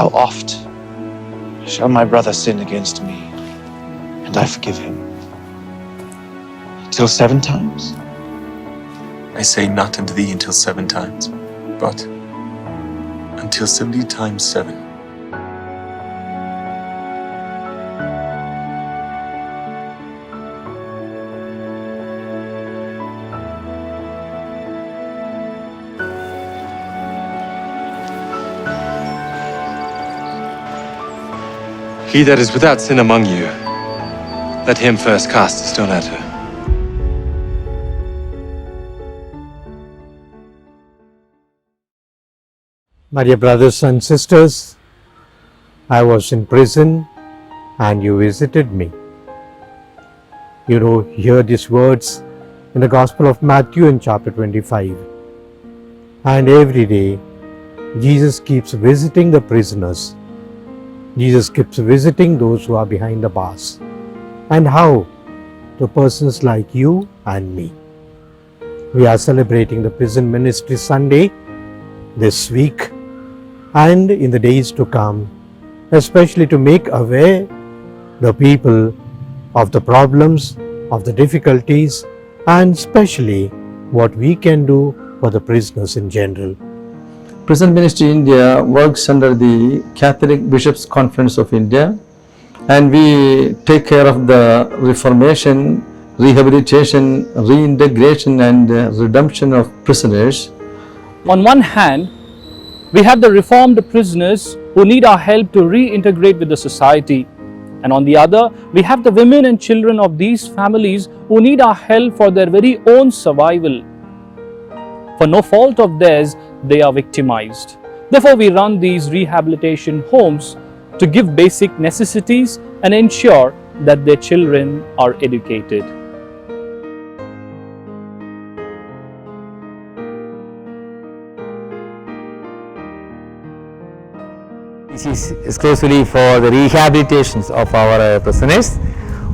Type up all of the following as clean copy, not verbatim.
How oft shall my brother sin against me, and I forgive him? Till 7 times? I say not unto thee until 7 times, but until 70 times 7. He that is without sin among you, let him first cast a stone at her. My dear brothers and sisters, I was in prison and you visited me. You hear these words in the Gospel of Matthew in chapter 25. And every day, Jesus keeps visiting the prisoners. Jesus keeps visiting those who are behind the bars. And how? To persons like you and me. We are celebrating the Prison Ministry Sunday this week and in the days to come, especially to make aware the people of the problems, of the difficulties, and especially what we can do for the prisoners in general. Prison Ministry India works under the Catholic Bishops' Conference of India, and we take care of the reformation, rehabilitation, reintegration and redemption of prisoners. On one hand, we have the reformed prisoners who need our help to reintegrate with the society. And on the other, we have the women and children of these families who need our help for their very own survival. For no fault of theirs, they are victimized. Therefore, we run these rehabilitation homes to give basic necessities and ensure that their children are educated. This is exclusively for the rehabilitations of our prisoners.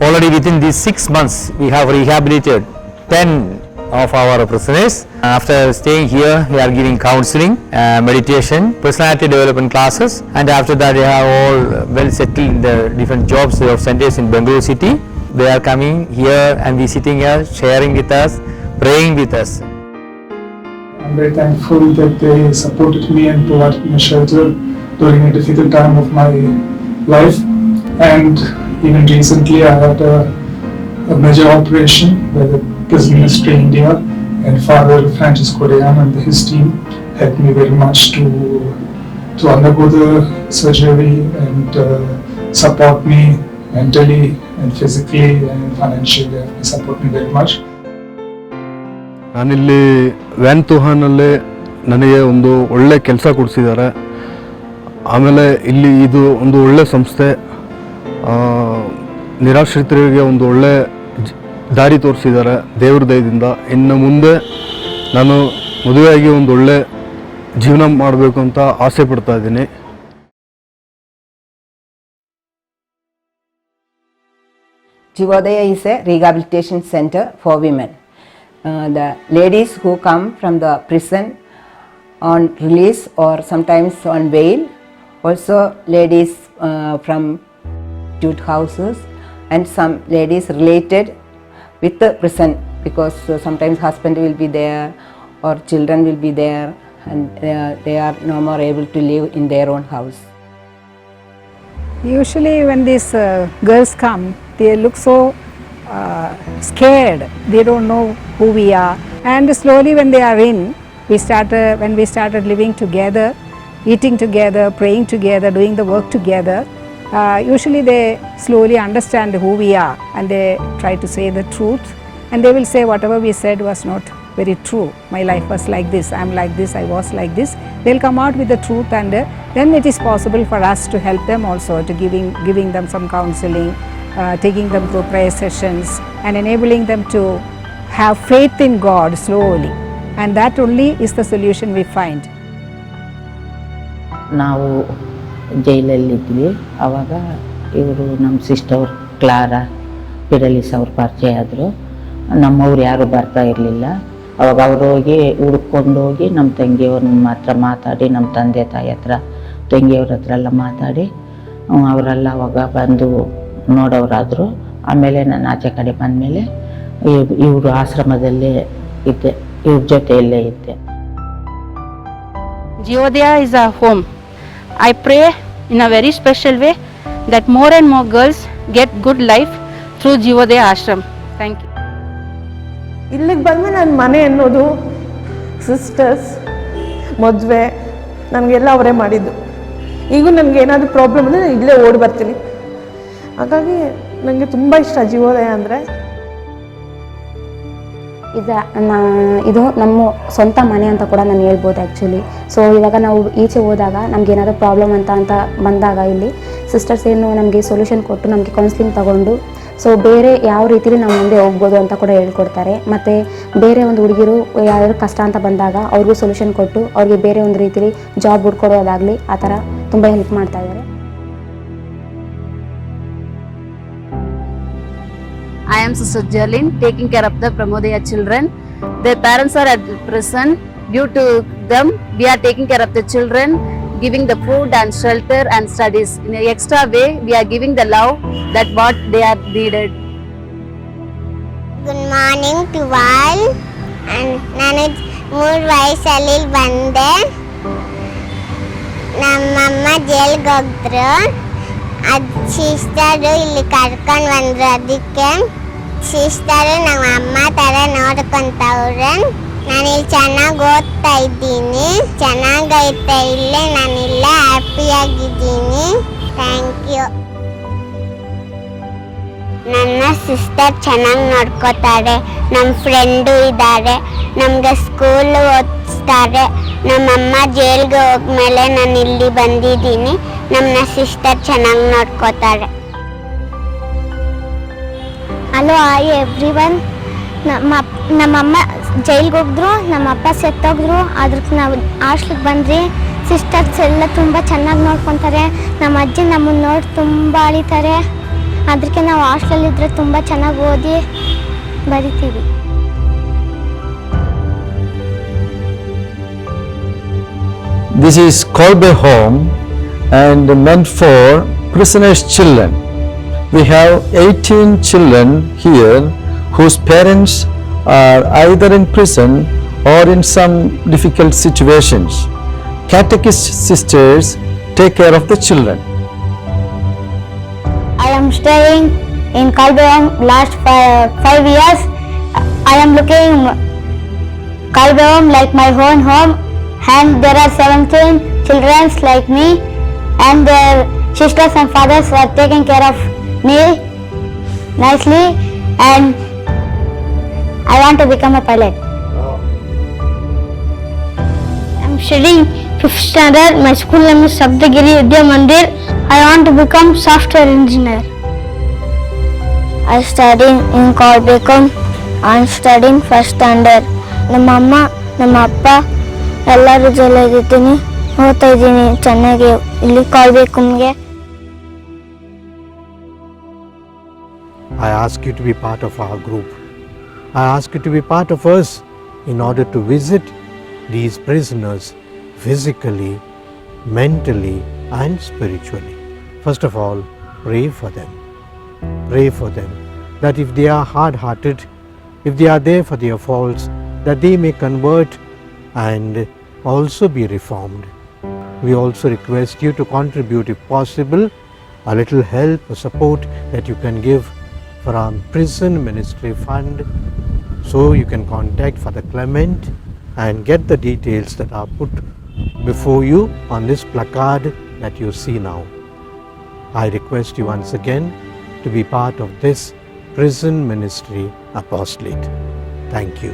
Already within these 6 months, we have rehabilitated 10 of our prisoners. After staying here, we are giving counseling, meditation, personality development classes, and after that they are all well settled in the different jobs of centers in Bangalore city. They are coming here and visiting us, sharing with us, praying with us. I'm very thankful that they supported me and provided me shelter during a difficult time of my life. And even recently I had a major operation by the Prison Ministry India, and Father Francisco Dean and his team helped me very much to undergo the surgery and support me mentally and physically and financially. They support me very much. ನಾನಿಲ್ಲಿ ವ್ಯಾನ್ತುಹಾನಲ್ಲೇ ನನಗೆ ಒಂದು ಒಳ್ಳೆ ಕೆಲಸ ಕೊಡಿಸಿದ್ದಾರೆ. ಆಮೇಲೆ ಇಲ್ಲಿ ಇದು ಒಂದು ಒಳ್ಳೆ ಸಂಸ್ಥೆ, ನಿರಾಶ್ರಿತರಿಗೆ ಒಂದು ಒಳ್ಳೆ ದಾರಿ ತೋರಿಸಿದ್ದಾರೆ ದೇವ್ರ ದಯದಿಂದ. ಇನ್ನು ಮುಂದೆ ನಾನು ಮದುವೆಯಾಗಿ ಒಂದು ಒಳ್ಳೆ ಜೀವನ ಮಾಡಬೇಕು ಅಂತ ಆಸೆ ಪಡ್ತಾ ಇದ್ದೀನಿ. Jivodaya is a rehabilitation center for women. The ladies who come from the prison on release or sometimes on bail, also ladies from youth houses, and some ladies related with the prison, because sometimes husband will be there or children will be there and they are no more able to live in their own house. Usually when these girls come, they look so scared. They don't know who we are, and slowly when they are in, when we started living together, eating together, praying together, doing the work together, usually they slowly understand who we are and they try to say the truth, and they will say whatever we said was not very true. My life was like this, I am like this, I was like this. They'll come out with the truth, and then it is possible for us to help them also, to giving them some counseling, taking them through prayer sessions and enabling them to have faith in God slowly, and that only is the solution we find. ನಾವು ಜೈಲಲ್ಲಿದ್ವಿ. ಆವಾಗ ಇವರು ನಮ್ಮ sister Clara ಪಿಡಲಿಸ್ ಅವ್ರು ಪರಿಚಯ ಆದರು. ನಮ್ಮವ್ರು ಯಾರೂ ಬರ್ತಾ ಇರಲಿಲ್ಲ. ಅವಾಗ ಅವ್ರು ಹೋಗಿ ಹುಡ್ಕೊಂಡು ಹೋಗಿ ನಮ್ಮ ತಂಗಿಯವ್ರನ್ನ ಮಾತ್ರ ಮಾತಾಡಿ ನಮ್ಮ ತಂದೆ ತಾಯಿ ಹತ್ರ ತಂಗಿಯವ್ರ ಹತ್ರ ಎಲ್ಲ ಮಾತಾಡಿ ಅವರೆಲ್ಲ ಅವಾಗ ಬಂದು ನೋಡೋರಾದರು. ಆಮೇಲೆ ನಾನು ಆಚೆ ಕಡೆ ಬಂದಮೇಲೆ ಇವರು ಆಶ್ರಮದಲ್ಲೇ ಇದ್ದೆ, ಇವ್ರ ಜೊತೆಯಲ್ಲೇ ಇದ್ದೆ. Jiyodaya is our home. I pray in a very special way that more and more girls get good life through Jiyodaya Ashram. Thank you. ಇಲ್ಲಿಗೆ ಬಂದಮೇಲೆ ನನ್ನ ಮನೆ ಅನ್ನೋದು ಸಿಸ್ಟರ್ಸ್, ಮದುವೆ ನನಗೆಲ್ಲ ಅವರೇ ಮಾಡಿದ್ದು. ಈಗೂ ನನಗೆ ಏನಾದರೂ ಪ್ರಾಬ್ಲಮ್ ಅಂದರೆ ನಾನು ಇಲ್ಲೇ ಓಡಿ ಬರ್ತೀನಿ. ಹಾಗಾಗಿ ನನಗೆ ತುಂಬ ಇಷ್ಟ ಜೀವೋದಯ ಅಂದರೆ. ಇದು ನಮ್ಮ ಸ್ವಂತ ಮನೆ ಅಂತ ಕೂಡ ನಾನು ಹೇಳ್ಬೋದು ಆ್ಯಕ್ಚುಲಿ. ಸೊ ಇವಾಗ ನಾವು ಈಚೆ ಹೋದಾಗ ನಮ್ಗೆ ಏನಾದರೂ ಪ್ರಾಬ್ಲಮ್ ಅಂತ ಬಂದಾಗ ಇಲ್ಲಿ ಸಿಸ್ಟರ್ಸ್ ಏನು ನಮಗೆ ಸೊಲ್ಯೂಷನ್ ಕೊಟ್ಟು ನಮಗೆ ಕೌನ್ಸಿಲಿಂಗ್ ತಗೊಂಡು ಸೊ ಬೇರೆ ಯಾವ ರೀತಿಲಿ ನಾವು ಮುಂದೆ ಹೋಗ್ಬೋದು ಅಂತ ಕೂಡ ಹೇಳ್ಕೊಡ್ತಾರೆ. ಮತ್ತು ಬೇರೆ ಒಂದು ಹುಡುಗಿರು ಯಾವ್ದಾದ್ರು ಕಷ್ಟ ಅಂತ ಬಂದಾಗ ಅವ್ರಿಗೂ ಸೊಲ್ಯೂಷನ್ ಕೊಟ್ಟು ಅವ್ರಿಗೆ ಬೇರೆ ಒಂದು ರೀತಿಲಿ ಜಾಬ್ ಹುಡ್ಕೊಡೋದಾಗಲಿ ಆ ಥರ ತುಂಬ ಹೆಲ್ಪ್ ಮಾಡ್ತಾ ಇದ್ದಾರೆ. I am Sister Jerlyn, taking care of the Pramodaya children. Their parents are at prison. Due to them, we are taking care of the children, giving the food and shelter and studies. In an extra way, we are giving the love that what they are needed. Good morning to all. ನಾನು 3 ವಯಸ್ಸಲ್ಲಿ ಬಂದೆ. ನಮ್ಮಮ್ಮ ಜೈಲ್ಗೆ ಹೋಗಿದ್ರು. ಅದು sister ಇಲ್ಲಿ ಕರ್ಕೊಂಡು ಬಂದರು. ಅದಕ್ಕೆ ಸಿಸ್ಟರು ನಮ್ಮ ಅಮ್ಮ ಥರ ನೋಡ್ಕೊತವ್ರೆ. ನಾನಿಲ್ಲಿ ಚೆನ್ನಾಗಿ ಓದ್ತಾ ಇದ್ದೀನಿ, ಚೆನ್ನಾಗೈತೆ ಇಲ್ಲೇ, ನಾನಿಲ್ಲೇ ಹ್ಯಾಪಿಯಾಗಿದ್ದೀನಿ. Thank you. ನನ್ನ ಸಿಸ್ಟರ್ ಚೆನ್ನಾಗಿ ನೋಡ್ಕೋತಾರೆ. ನಮ್ಮ ಫ್ರೆಂಡು ಇದ್ದಾರೆ, ನಮಗೆ ಸ್ಕೂಲ್ ಓದಿಸ್ತಾರೆ. ನಮ್ಮಮ್ಮ ಜೈಲ್ಗೆ ಹೋದ್ಮೇಲೆ ನಾನು ಇಲ್ಲಿ ಬಂದಿದ್ದೀನಿ. ನಮ್ಮ ಸಿಸ್ಟರ್ ಚೆನ್ನಾಗಿ ನೋಡ್ಕೋತಾರೆ. Hello hi everyone. ನಮ್ಮಮ್ಮ ಜೈಲ್ಗೆ ಹೋಗಿದ್ರು, ನಮ್ಮಪ್ಪ ಸತ್ತೋಗಿದ್ರು. ಅದಕ್ಕೆ ನಾವು ಹಾಸ್ಟ್ಲಿಗೆ ಬಂದ್ರಿ. ಸಿಸ್ಟರ್ಸ್ ಎಲ್ಲ ತುಂಬ ಚೆನ್ನಾಗಿ ನೋಡ್ಕೊತಾರೆ. ನಮ್ಮ ಅಜ್ಜಿ ನಮ್ಮನ್ನು ನೋಡಿ ತುಂಬ ಅಳಿತಾರೆ. ಅದಕ್ಕೆ ನಾವು ಹಾಸ್ಟೆಲಲ್ಲಿದ್ದರೆ ತುಂಬ ಚೆನ್ನಾಗಿ ಓದಿ ಬರಿತೀವಿ. This is Kolbe home and meant for prisoners' children. We have 18 children here whose parents are either in prison or in some difficult situations. Catechist sisters take care of the children. I am staying in Kolbe home last 5 years. I am looking Kolbe home like my own home, and there are 17 children like me, and their sisters and fathers are taking care of me nicely, and I want to become a pilot. I am studying 5th standard. My school name is Sabdagiri Vidya Mandir. I want to become software engineer. I studying in Kolbekum. I am studying 1st standard. ನಮ್ಮ ಅಮ್ಮ ನಮ್ಮ ಅಪ್ಪ ಎಲ್ಲರೂ ಜೊತೆಗಿದ್ದೀನಿ, ಓದ್ತಾ ಇದ್ದೀನಿ ಚೆನ್ನಾಗಿ ಇಲ್ಲಿ ಕಾಲ್ಬೇಕುಮ್ಗೆ. I ask you to be part of our group. I ask you to be part of us in order to visit these prisoners physically, mentally and spiritually. First of all, pray for them. Pray for them that if they are hard-hearted, if they are there for their faults, that they may convert and also be reformed. We also request you to contribute, if possible, a little help or support that you can give for our prison ministry fund. So you can contact Father Clement and get the details that are put before you on this placard that you see now. I request you once again to be part of this prison ministry apostolate. Thank you.